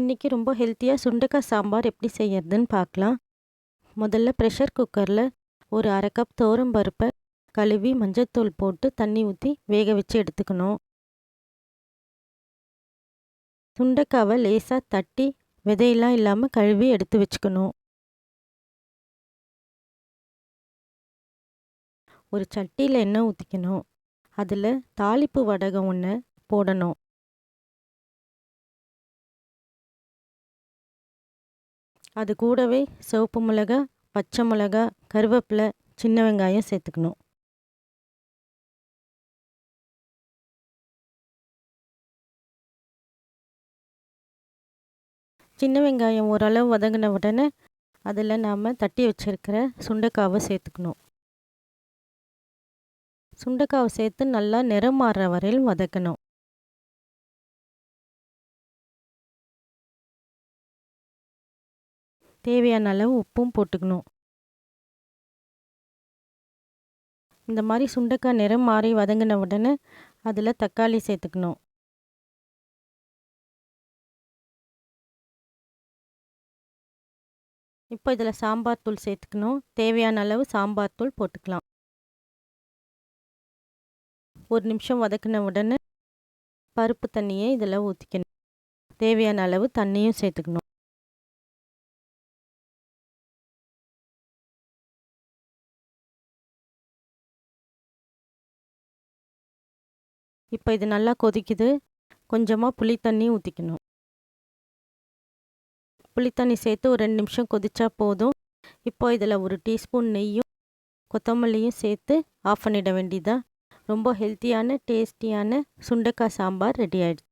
இன்றைக்கி ரொம்ப ஹெல்த்தியாக சுண்டக்காய் சாம்பார் எப்படி செய்யறதுன்னு பார்க்கலாம். முதல்ல ப்ரெஷர் குக்கரில் ஒரு அரை கப் துவரம் பருப்பை கழுவி மஞ்சத்தூள் போட்டு தண்ணி ஊற்றி வேக வச்சு எடுத்துக்கணும். சுண்டைக்காவை லேசாக தட்டி விதையெல்லாம் இல்லாமல் கழுவி எடுத்து வச்சுக்கணும். ஒரு சட்டியில் எண்ணெய் ஊற்றிக்கணும். அதில் தாளிப்பு வடகம் ஒன்று போடணும். அது கூடவே சிவப்பு மிளகா, பச்சை மிளகா, கருவேப்பிலை, சின்ன வெங்காயம் சேர்த்துக்கணும். சின்ன வெங்காயம் ஓரளவு வதங்கின உடனே அதில் நாம் தட்டி வச்சுருக்கிற சுண்டைக்காவை சேர்த்துக்கணும். சுண்டைக்காவை சேர்த்து நல்லா நிறம் மாறுற வரையில் வதக்கணும். தேவையான அளவு உப்பும் போட்டுக்கணும். இந்த மாதிரி சுண்டைக்காய் நிறம் மாறி வதங்கின உடனே அதில் தக்காளி சேர்த்துக்கணும். இப்போ இதில் சாம்பார் தூள் சேர்த்துக்கணும். தேவையான அளவு சாம்பார் தூள் போட்டுக்கலாம். ஒரு நிமிஷம் வதக்கின உடனே பருப்பு தண்ணியை இதில் ஊற்றிக்கணும். தேவையான அளவு தண்ணியும் சேர்த்துக்கணும். இப்போ இது நல்லா கொதிக்குது. கொஞ்சமாக புளி தண்ணி ஊற்றிக்கணும். புளித்தண்ணி சேர்த்து ஒரு 2 நிமிஷம் கொதிச்சா போதும். இப்போ இதில் ஒரு டீஸ்பூன் நெய்யும் கொத்தமல்லியும் சேர்த்து ஆஃப் பண்ணிட வேண்டியதான். ரொம்ப ஹெல்த்தியான டேஸ்டியான சுண்டைக்காய் சாம்பார் ரெடி ஆகிடுச்சு.